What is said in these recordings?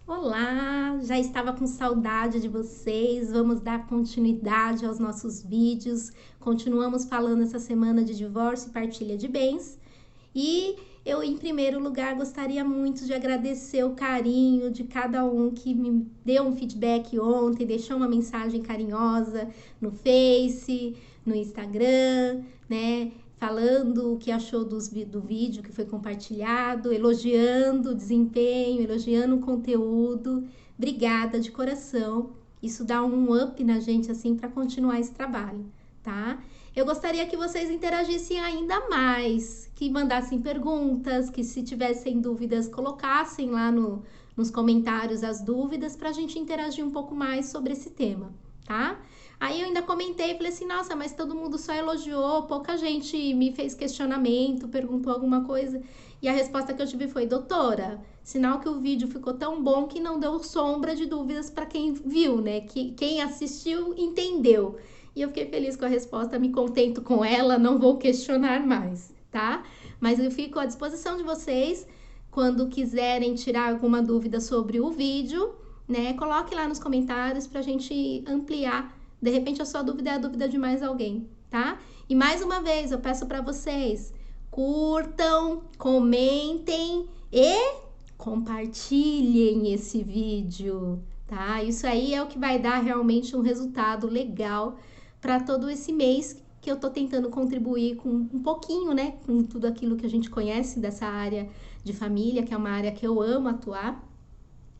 Olá, já estava com saudade de vocês. Vamos dar continuidade aos nossos vídeos. Continuamos falando essa semana de divórcio e partilha de bens. E eu, em primeiro lugar, gostaria muito de agradecer o carinho de cada um que me deu um feedback ontem, deixou uma mensagem carinhosa no Face, no Instagram, né? Falando o que achou do vídeo que foi compartilhado, elogiando o desempenho, elogiando o conteúdo. Obrigada de coração. Isso dá um up na gente assim para continuar esse trabalho, tá? Eu gostaria que vocês interagissem ainda mais, que mandassem perguntas, que se tivessem dúvidas colocassem lá nos comentários as dúvidas para a gente interagir um pouco mais sobre esse tema, tá? Aí eu ainda comentei, falei assim, nossa, mas todo mundo só elogiou, pouca gente me fez questionamento, perguntou alguma coisa. E a resposta que eu tive foi, doutora, sinal que o vídeo ficou tão bom que não deu sombra de dúvidas para quem viu, né? Que quem assistiu entendeu. E eu fiquei feliz com a resposta, me contento com ela, não vou questionar mais, tá? Mas eu fico à disposição de vocês, quando quiserem tirar alguma dúvida sobre o vídeo, né? Coloque lá nos comentários pra gente ampliar. De repente a sua dúvida é a dúvida de mais alguém, tá? E mais uma vez eu peço para vocês, curtam, comentem e compartilhem esse vídeo, tá? Isso aí é o que vai dar realmente um resultado legal para todo esse mês que eu tô tentando contribuir com um pouquinho, né? Com tudo aquilo que a gente conhece dessa área de família, que é uma área que eu amo atuar.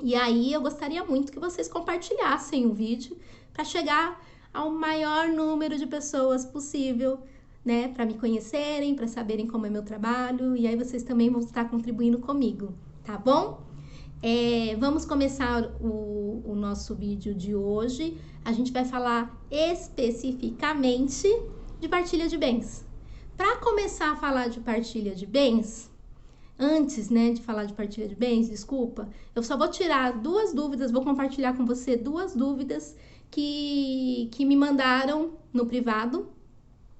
E aí eu gostaria muito que vocês compartilhassem o vídeo para chegar ao maior número de pessoas possível, né? Para me conhecerem, para saberem como é meu trabalho, e aí vocês também vão estar contribuindo comigo, tá bom? Vamos começar o nosso vídeo de hoje. A gente vai falar especificamente de partilha de bens. Para começar a falar de partilha de bens, antes, né, de falar de partilha de bens, desculpa, eu só vou tirar duas dúvidas, vou compartilhar com você duas dúvidas que me mandaram no privado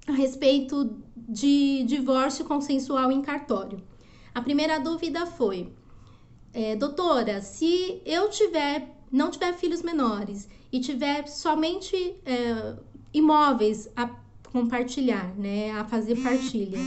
a respeito de divórcio consensual em cartório. A primeira dúvida foi, doutora, se eu não tiver filhos menores e tiver somente imóveis a compartilhar, né, a fazer partilha,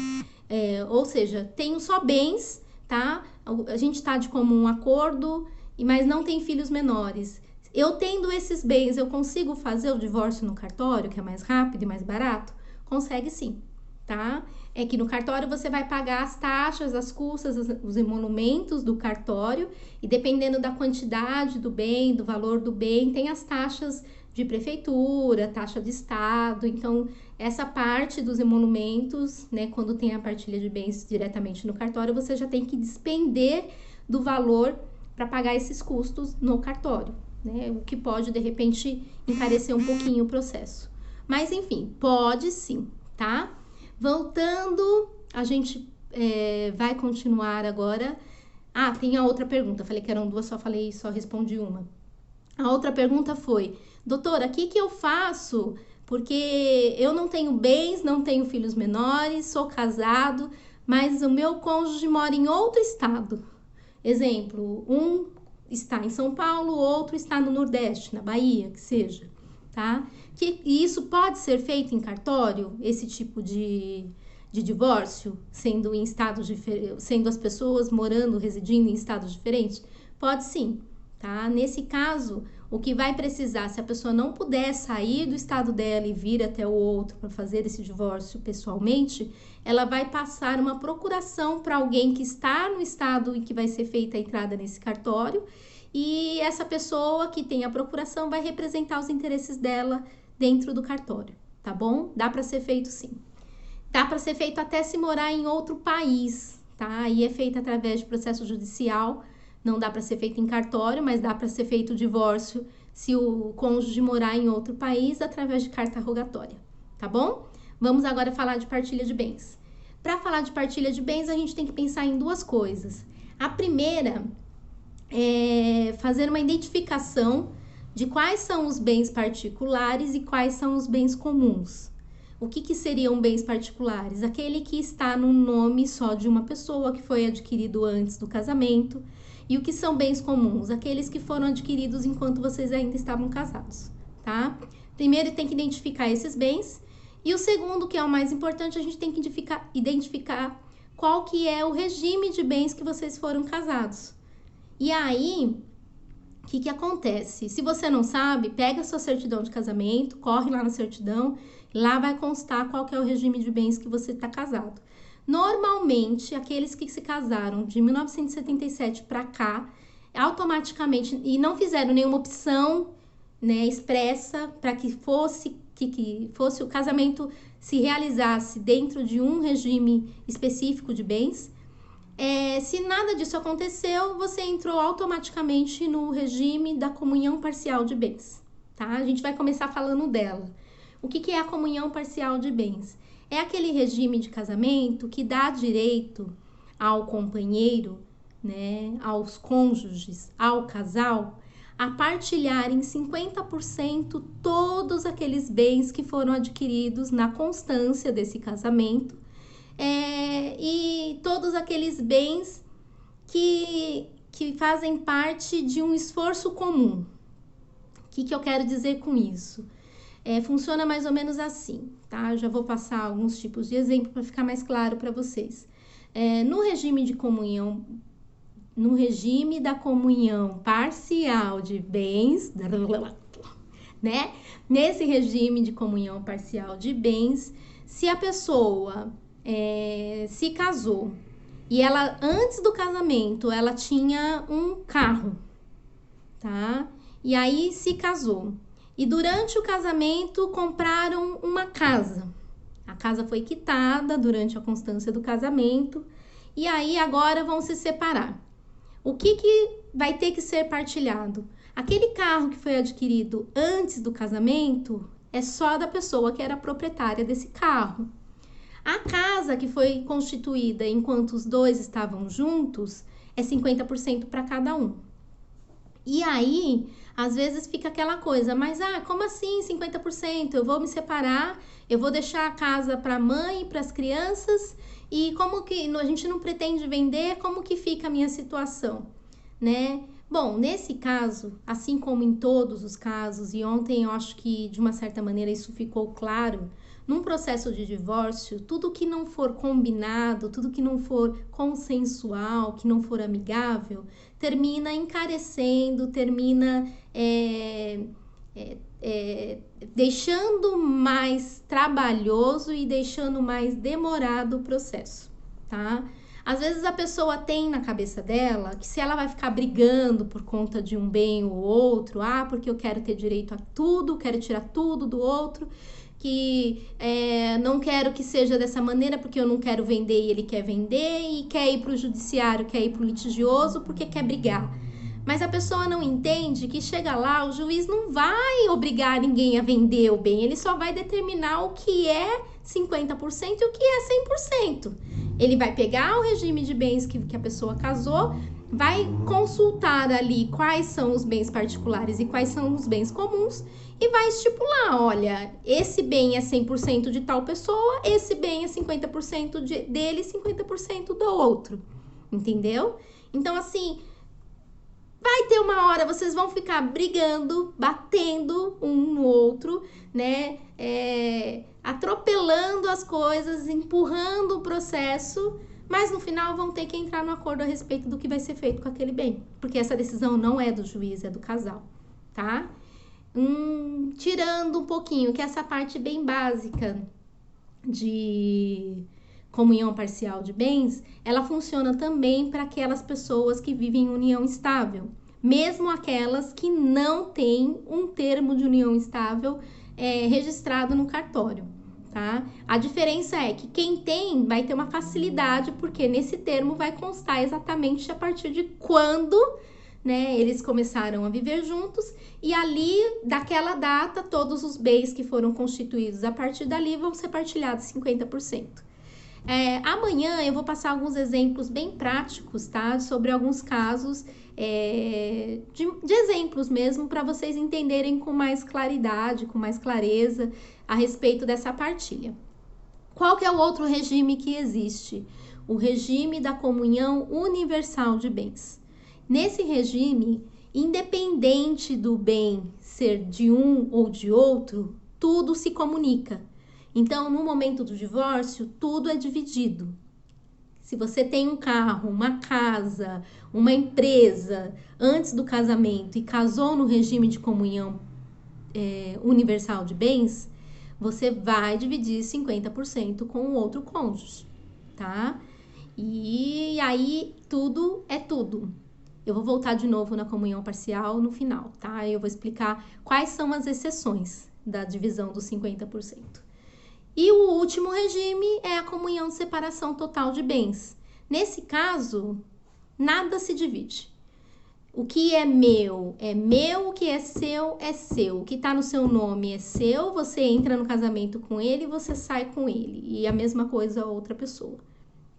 ou seja, tenho só bens, tá? A gente tá de comum acordo, mas não tem filhos menores. Eu tendo esses bens, eu consigo fazer o divórcio no cartório, que é mais rápido e mais barato? Consegue sim, tá? É que no cartório você vai pagar as taxas, as custas, os emolumentos do cartório, e dependendo da quantidade do bem, do valor do bem, tem as taxas de prefeitura, taxa de estado. Então, essa parte dos emolumentos, né, quando tem a partilha de bens diretamente no cartório, você já tem que despender do valor para pagar esses custos no cartório, né? O que pode, de repente, encarecer um pouquinho o processo. Mas, enfim, pode sim, tá? Voltando, a gente vai continuar agora. Ah, tem a outra pergunta. Falei que eram duas, só respondi uma. A outra pergunta foi, doutora, o que eu faço? Porque eu não tenho bens, não tenho filhos menores, sou casado, mas o meu cônjuge mora em outro estado. Exemplo, um está em São Paulo, o outro está no Nordeste, na Bahia, que seja, tá? E isso pode ser feito em cartório, esse tipo de divórcio, sendo em estados diferentes, sendo as pessoas morando, residindo em estados diferentes? Pode sim, tá? Nesse caso, o que vai precisar, se a pessoa não puder sair do estado dela e vir até o outro para fazer esse divórcio pessoalmente, ela vai passar uma procuração para alguém que está no estado em que vai ser feita a entrada nesse cartório, e essa pessoa que tem a procuração vai representar os interesses dela dentro do cartório, tá bom? Dá para ser feito sim. Dá para ser feito até se morar em outro país, tá? E é feito através de processo judicial. Não dá para ser feito em cartório, mas dá para ser feito o divórcio se o cônjuge morar em outro país através de carta rogatória, tá bom? Vamos agora falar de partilha de bens. Para falar de partilha de bens, a gente tem que pensar em duas coisas. A primeira é fazer uma identificação de quais são os bens particulares e quais são os bens comuns. O que seriam bens particulares? Aquele que está no nome só de uma pessoa, que foi adquirido antes do casamento E o que são bens comuns? Aqueles que foram adquiridos enquanto vocês ainda estavam casados, tá? Primeiro tem que identificar esses bens. E o segundo, que é o mais importante, a gente tem que identificar qual que é o regime de bens que vocês foram casados. E aí, o que acontece? Se você não sabe, pega a sua certidão de casamento, corre lá na certidão, lá vai constar qual que é o regime de bens que você está casado. Normalmente, aqueles que se casaram de 1977 para cá, automaticamente, e não fizeram nenhuma opção, né, expressa para que fosse o casamento se realizasse dentro de um regime específico de bens. Se nada disso aconteceu, você entrou automaticamente no regime da comunhão parcial de bens, tá? A gente vai começar falando dela. O que é a comunhão parcial de bens? É aquele regime de casamento que dá direito ao companheiro, né, aos cônjuges, ao casal, a partilhar em 50% todos aqueles bens que foram adquiridos na constância desse casamento, e todos aqueles bens que fazem parte de um esforço comum. O que eu quero dizer com isso? Funciona mais ou menos assim, tá? Já vou passar alguns tipos de exemplo para ficar mais claro para vocês. No regime de comunhão, no regime da comunhão parcial de bens, né? Nesse regime de comunhão parcial de bens, se a pessoa se casou e ela, antes do casamento, ela tinha um carro, tá? E aí se casou. E durante o casamento compraram uma casa. A casa foi quitada durante a constância do casamento. E aí agora vão se separar. O que vai ter que ser partilhado? Aquele carro que foi adquirido antes do casamento é só da pessoa que era proprietária desse carro. A casa que foi constituída enquanto os dois estavam juntos é 50% para cada um. E aí, às vezes fica aquela coisa, mas como assim 50%? Eu vou me separar, eu vou deixar a casa para a mãe e para as crianças, e como que a gente não pretende vender, como que fica a minha situação, né? Bom, nesse caso, assim como em todos os casos, e ontem eu acho que de uma certa maneira isso ficou claro, num processo de divórcio, tudo que não for combinado, tudo que não for consensual, que não for amigável, termina encarecendo, termina deixando mais trabalhoso e deixando mais demorado o processo, tá? Às vezes a pessoa tem na cabeça dela que se ela vai ficar brigando por conta de um bem ou outro, porque eu quero ter direito a tudo, quero tirar tudo do outro, que não quero que seja dessa maneira porque eu não quero vender e ele quer vender, e quer ir para o judiciário, quer ir para o litigioso porque quer brigar. Mas a pessoa não entende que chega lá, o juiz não vai obrigar ninguém a vender o bem, ele só vai determinar o que é 50% e o que é 100%. Ele vai pegar o regime de bens que a pessoa casou, vai consultar ali quais são os bens particulares e quais são os bens comuns e vai estipular, olha, esse bem é 100% de tal pessoa, esse bem é 50% dele e 50% do outro, entendeu? Então, assim, vai ter uma hora, vocês vão ficar brigando, batendo um no outro, né? Atropelando as coisas, empurrando o processo, mas no final vão ter que entrar no acordo a respeito do que vai ser feito com aquele bem, porque essa decisão não é do juiz, é do casal, tá? Tirando um pouquinho, que essa parte bem básica de comunhão parcial de bens, ela funciona também para aquelas pessoas que vivem em união estável, mesmo aquelas que não têm um termo de união estável registrado no cartório, tá? A diferença é que quem tem vai ter uma facilidade, porque nesse termo vai constar exatamente a partir de quando, né, eles começaram a viver juntos, e ali, daquela data, todos os bens que foram constituídos a partir dali vão ser partilhados 50%. Amanhã eu vou passar alguns exemplos bem práticos, tá? Sobre alguns casos de exemplos mesmo, para vocês entenderem com mais claridade, com mais clareza a respeito dessa partilha. Qual que é o outro regime que existe? O regime da comunhão universal de bens. Nesse regime, independente do bem ser de um ou de outro, tudo se comunica. Então, no momento do divórcio, tudo é dividido. Se você tem um carro, uma casa, uma empresa antes do casamento e casou no regime de comunhão universal de bens, você vai dividir 50% com o outro cônjuge, tá? E aí tudo é tudo. Eu vou voltar de novo na comunhão parcial no final, tá? Eu vou explicar quais são as exceções da divisão dos 50%. E o último regime é a comunhão de separação total de bens. Nesse caso, nada se divide. O que é meu, o que é seu, o que tá no seu nome é seu, você entra no casamento com ele e você sai com ele. E a mesma coisa a outra pessoa,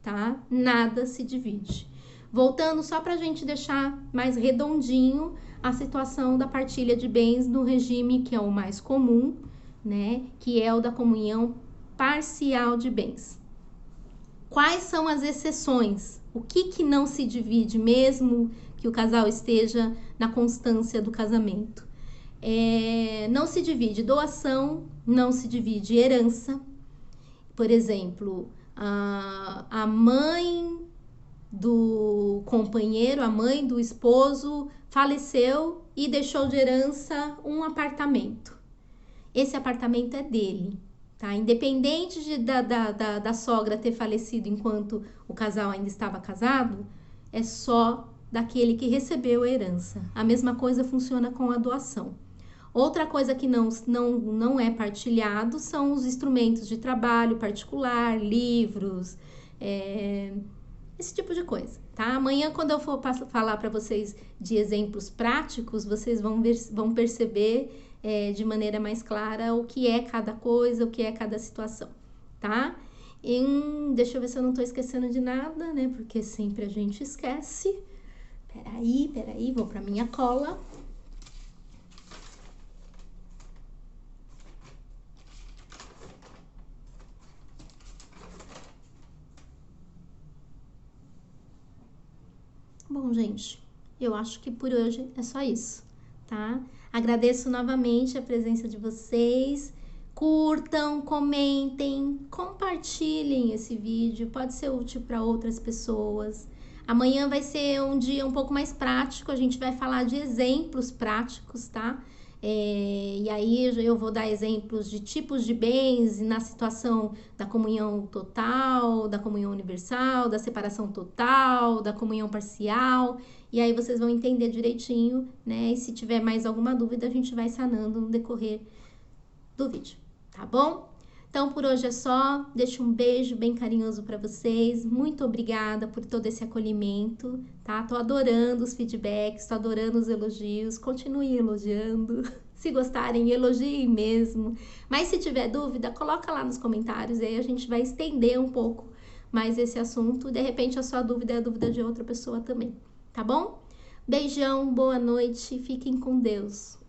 tá? Nada se divide. Voltando só pra gente deixar mais redondinho a situação da partilha de bens no regime que é o mais comum, né? Que é o da comunhão parcial de bens. Quais são as exceções? O que não se divide mesmo que o casal esteja na constância do casamento? Não se divide doação, não se divide herança. Por exemplo, a mãe do companheiro, a mãe do esposo faleceu e deixou de herança um apartamento. Esse apartamento é dele, tá? Independente da sogra ter falecido enquanto o casal ainda estava casado, é só daquele que recebeu a herança. A mesma coisa funciona com a doação. Outra coisa que não é partilhado são os instrumentos de trabalho particular, livros, esse tipo de coisa, tá? Amanhã, quando eu for falar para vocês de exemplos práticos, vocês vão perceber de maneira mais clara o que é cada coisa, o que é cada situação, tá? Deixa eu ver se eu não tô esquecendo de nada, né? Porque sempre a gente esquece. Peraí, vou pra minha cola. Bom, gente, eu acho que por hoje é só isso, tá? Agradeço novamente a presença de vocês. Curtam, comentem, compartilhem esse vídeo, pode ser útil para outras pessoas. Amanhã vai ser um dia um pouco mais prático, a gente vai falar de exemplos práticos, tá? E aí eu vou dar exemplos de tipos de bens na situação da comunhão total, da comunhão universal, da separação total, da comunhão parcial, e aí vocês vão entender direitinho, né? E se tiver mais alguma dúvida, a gente vai sanando no decorrer do vídeo, tá bom? Então, por hoje é só. Deixo um beijo bem carinhoso para vocês. Muito obrigada por todo esse acolhimento, tá? Tô adorando os feedbacks, tô adorando os elogios. Continuem elogiando. Se gostarem, elogiem mesmo. Mas se tiver dúvida, coloca lá nos comentários. Aí a gente vai estender um pouco mais esse assunto. De repente, a sua dúvida é a dúvida de outra pessoa também, tá bom? Beijão, boa noite. Fiquem com Deus.